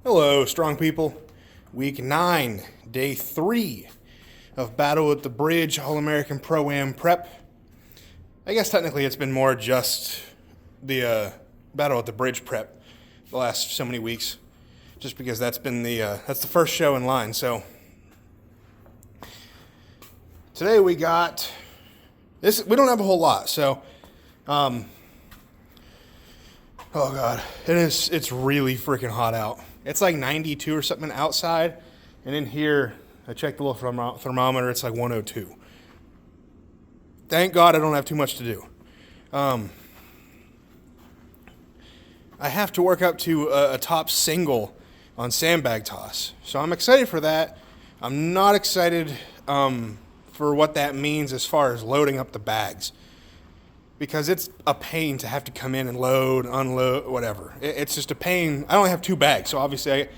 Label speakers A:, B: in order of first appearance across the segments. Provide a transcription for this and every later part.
A: Hello, strong people. Week 9, day 3 of Battle at the Bridge All-American Pro-Am Prep. I guess technically it's been more just the Battle at the Bridge prep the last so many weeks, just because that's been that's the first show in line. So today we got this. We don't have a whole lot, so oh god, it's really freaking hot out. It's like 92 or something outside, and in here, I checked the little thermometer, it's like 102. Thank God I don't have too much to do. I have to work up to a top single on sandbag toss, so I'm excited for that. I'm not excited for what that means as far as loading up the bags, because it's a pain to have to come in and load, unload, whatever. It's just a pain. I only have 2 bags, so obviously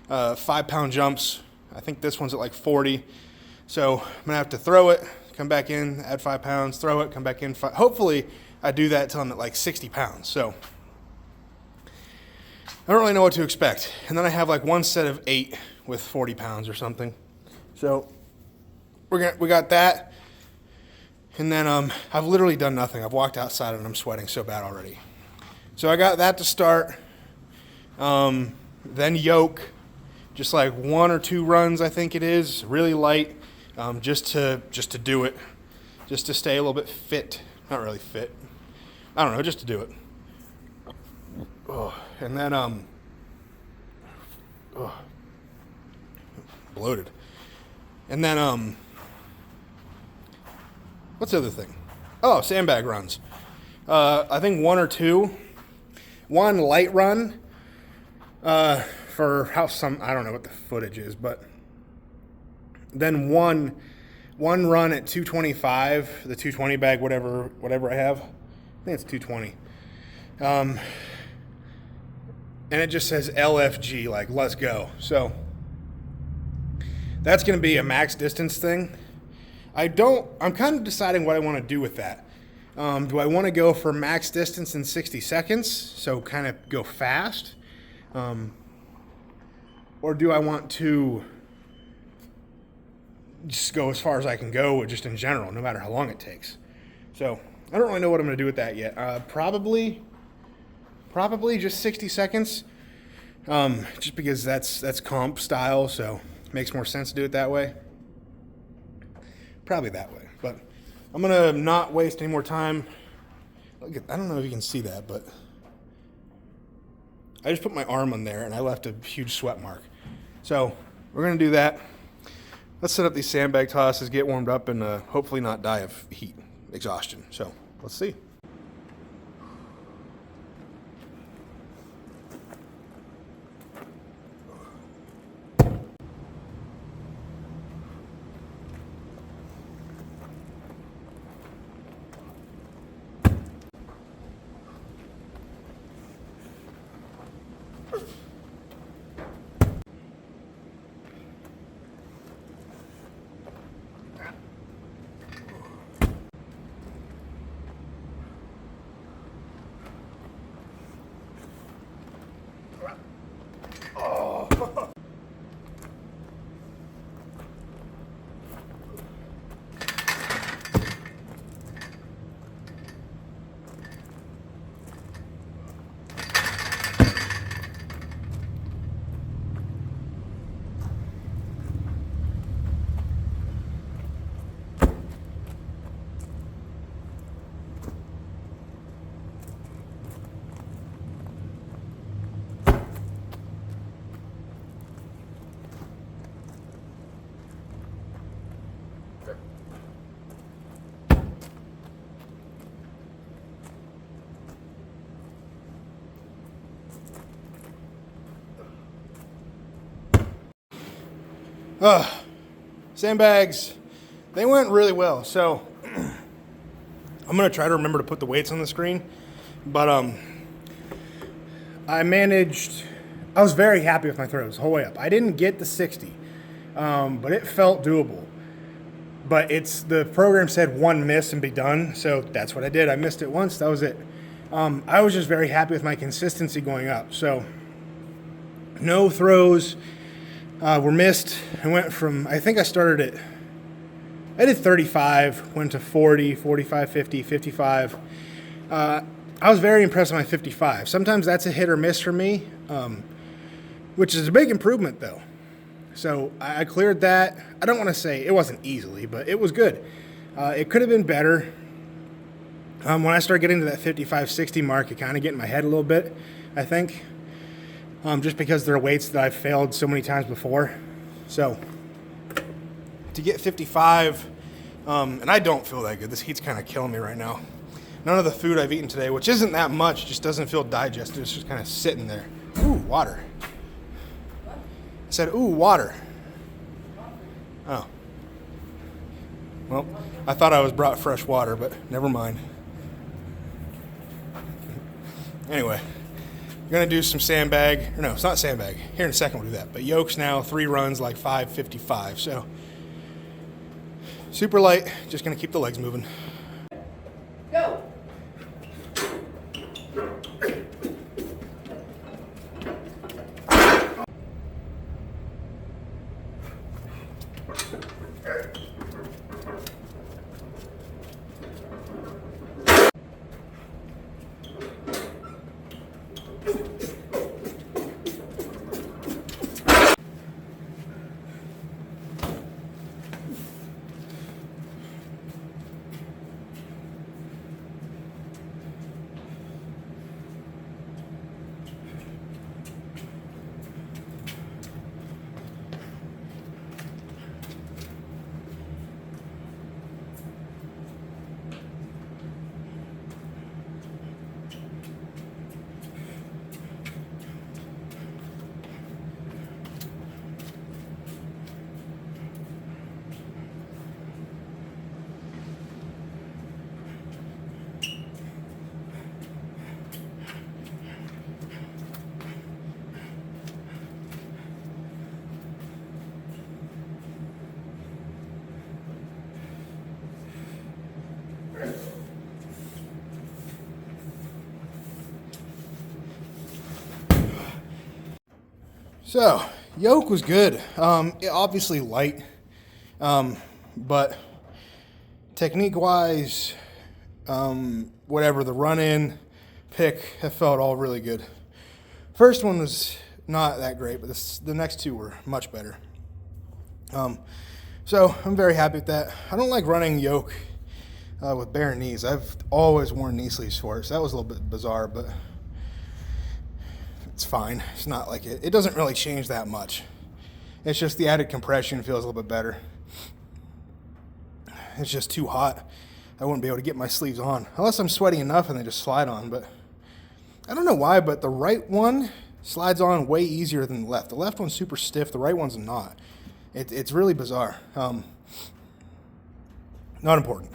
A: 5-pound jumps. I think this one's at like 40. So I'm going to have to throw it, come back in, add 5 pounds, throw it, come back in. Hopefully I do that till I'm at like 60 pounds. So I don't really know what to expect. And then I have like one set of 8 with 40 pounds or something. So we got that. And then I've literally done nothing. I've walked outside and I'm sweating so bad already. So I got that to start. Then yoke, just like 1 or 2 runs, I think it is, really light, just to do it, just to stay a little bit fit. Not really fit. I don't know, just to do it. Oh, and then bloated. And then what's the other thing? Oh, sandbag runs. I think 1 or 2. One light run for I don't know what the footage is, but then one run at 225, the 220 bag, whatever I have. I think it's 220. And it just says LFG, like let's go. So that's going to be a max distance thing. I'm kind of deciding what I want to do with that. Do I want to go for max distance in 60 seconds, so kind of go fast? Or do I want to just go as far as I can go, just in general, no matter how long it takes? So I don't really know what I'm going to do with that yet. Probably just 60 seconds, just because that's comp style, so it makes more sense to do it that way. Probably that way, but I'm gonna not waste any more time. I don't know if you can see that, but I just put my arm on there and I left a huge sweat mark. So we're gonna do that. Let's set up these sandbag tosses, get warmed up, and hopefully not die of heat exhaustion. So let's see. Sandbags, they went really well. So I'm going to try to remember to put the weights on the screen. But I was very happy with my throws the whole way up. I didn't get the 60, but it felt doable. But the program said 1 miss and be done, so that's what I did. I missed it once, that was it. I was just very happy with my consistency going up. So No throws were missed. I think I started I did 35, went to 40, 45, 50, 55. I was very impressed with my 55. Sometimes that's a hit or miss for me, which is a big improvement though. So I cleared that. I don't want to say it wasn't easily, but it was good. It could have been better. When I started getting to that 55, 60 mark, it kind of get in my head a little bit, I think. Just because they're weights that I've failed so many times before. So to get 55, and I don't feel that good. This heat's kind of killing me right now. None of the food I've eaten today, which isn't that much, just doesn't feel digested. It's just kind of sitting there. Ooh, water. I said, ooh, water. Oh. Well, I thought I was brought fresh water, but never mind. Anyway, we're going to do some sandbag. Or no, it's not sandbag. Here in a second we'll do that. But yokes now, 3 runs, like 5:55. So super light, just going to keep the legs moving.
B: Go!
A: So, yoke was good. Obviously light, but technique-wise, whatever, the run-in, pick, have felt all really good. First one was not that great, but the next two were much better. So, I'm very happy with that. I don't like running yoke with bare knees. I've always worn knee sleeves for it, so that was a little bit bizarre, but it's fine. It's not like it doesn't really change that much. It's just the added compression feels a little bit better. It's just too hot. I wouldn't be able to get my sleeves on unless I'm sweating enough and they just slide on. But I don't know why, but the right one slides on way easier than the left. The left one's super stiff. The right one's not. It's really bizarre. Not important.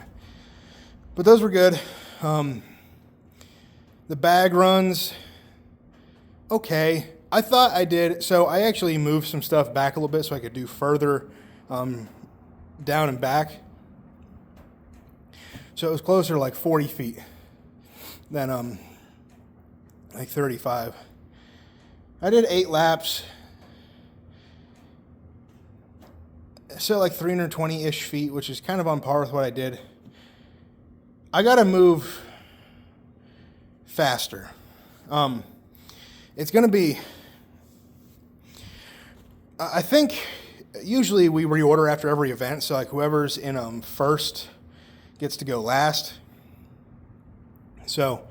A: But those were good. The bag runs, okay. I thought I did, so I actually moved some stuff back a little bit so I could do further down and back. So it was closer to like 40 feet than like 35. I did 8 laps. So like 320-ish feet, which is kind of on par with what I did. I got to move faster. It's going to be, I think, usually we reorder after every event, so like whoever's in first gets to go last. So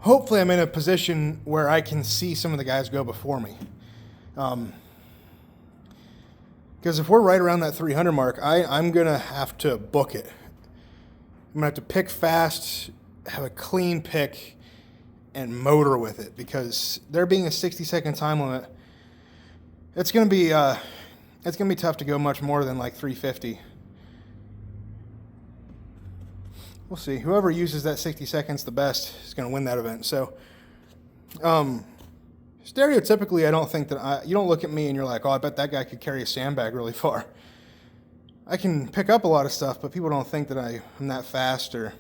A: hopefully I'm in a position where I can see some of the guys go before me. Because if we're right around that 300 mark, I'm going to have to book it. I'm going to have to pick fast, have a clean pick, and motor with it, because there being a 60-second time limit, it's going to be tough to go much more than like 350. We'll see. Whoever uses that 60 seconds the best is going to win that event. So, stereotypically, I don't think that you don't look at me and you're like, oh, I bet that guy could carry a sandbag really far. I can pick up a lot of stuff, but people don't think that I'm that fast or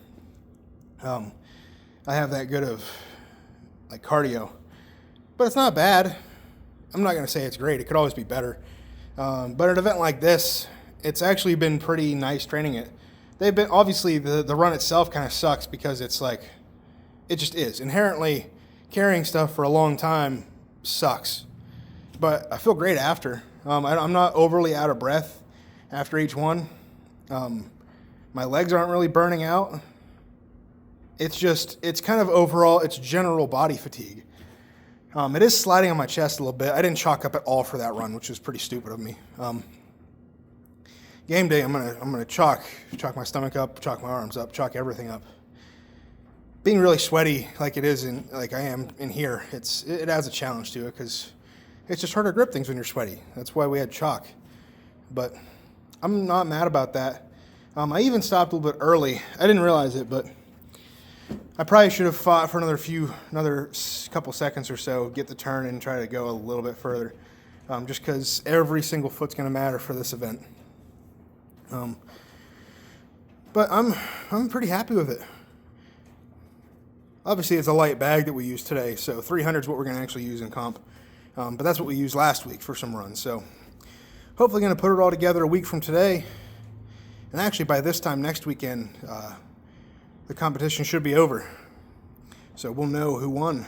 A: I have that good of like cardio. But it's not bad. I'm not going to say it's great. It could always be better. But an event like this, it's actually been pretty nice training it. They've been, obviously, the run itself kind of sucks because it's like, it just is. Inherently, carrying stuff for a long time sucks. But I feel great after. I'm not overly out of breath after each one. My legs aren't really burning out. It's kind of overall, it's general body fatigue. It is sliding on my chest a little bit. I didn't chalk up at all for that run, which was pretty stupid of me. Game day, I'm gonna chalk my stomach up, chalk my arms up, chalk everything up. Being really sweaty like it is like I am in here, it adds a challenge to it because it's just harder to grip things when you're sweaty. That's why we had chalk. But I'm not mad about that. I even stopped a little bit early. I didn't realize it, but I probably should have fought for another couple seconds or so, get the turn and try to go a little bit further, just because every single foot's going to matter for this event. But I'm pretty happy with it. Obviously, it's a light bag that we use today, so 300 is what we're going to actually use in comp. But that's what we used last week for some runs. So hopefully going to put it all together a week from today. And actually, by this time next weekend, the competition should be over. So we'll know who won.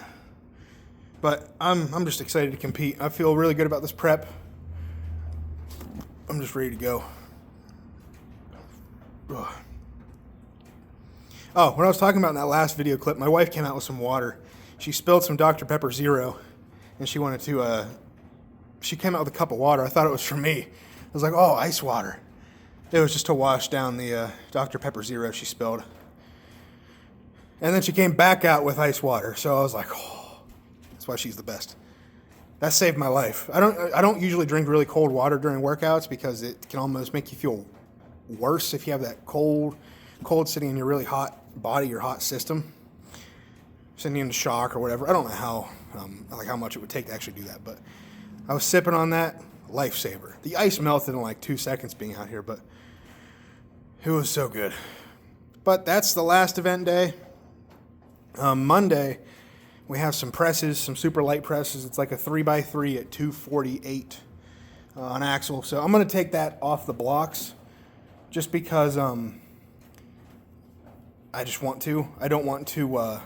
A: But I'm just excited to compete. I feel really good about this prep. I'm just ready to go. Ugh. Oh, when I was talking about in that last video clip, my wife came out with some water. She spilled some Dr. Pepper Zero, and she wanted to, she came out with a cup of water. I thought it was for me. I was like, oh, ice water. It was just to wash down the Dr. Pepper Zero she spilled. And then she came back out with ice water. So I was like, oh, that's why she's the best. That saved my life. I don't usually drink really cold water during workouts because it can almost make you feel worse if you have that cold sitting in your really hot body, your hot system, sending you into shock or whatever. I don't know how much it would take to actually do that, but I was sipping on that. Lifesaver. The ice melted in like 2 seconds being out here, but it was so good. But that's the last event day. Monday, we have some presses, some super light presses. It's like a 3x3 at 248 on axle. So I'm going to take that off the blocks just because I just want to. I don't want to...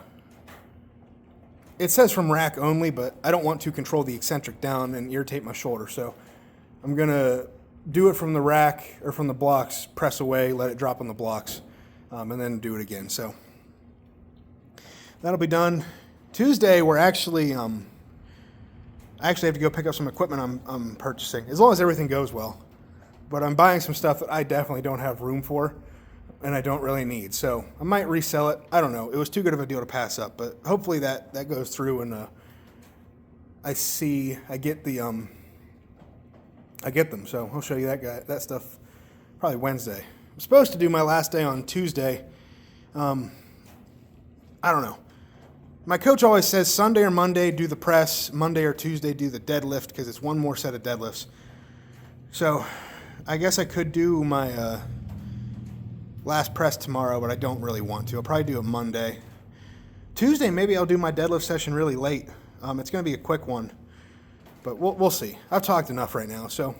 A: it says from rack only, but I don't want to control the eccentric down and irritate my shoulder. So I'm going to do it from the rack or from the blocks, press away, let it drop on the blocks, and then do it again. So that'll be done. Tuesday, we're actually, I actually have to go pick up some equipment I'm purchasing, as long as everything goes well. But I'm buying some stuff that I definitely don't have room for, and I don't really need. So I might resell it. I don't know. It was too good of a deal to pass up, but hopefully that goes through and I get them. So I'll show you that stuff probably Wednesday. I'm supposed to do my last day on Tuesday. I don't know. My coach always says Sunday or Monday do the press, Monday or Tuesday do the deadlift because it's one more set of deadlifts. So I guess I could do my last press tomorrow, but I don't really want to. I'll probably do it Monday. Tuesday, maybe I'll do my deadlift session really late. It's going to be a quick one, but we'll see. I've talked enough right now, so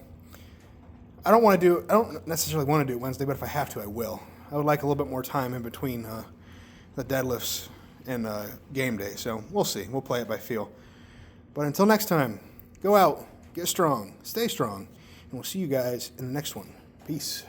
A: I don't necessarily want to do it Wednesday, but if I have to, I will. I would like a little bit more time in between the deadlifts and game day, so we'll see. We'll play it by feel. But until next time, go out, get strong, stay strong, and we'll see you guys in the next one. Peace.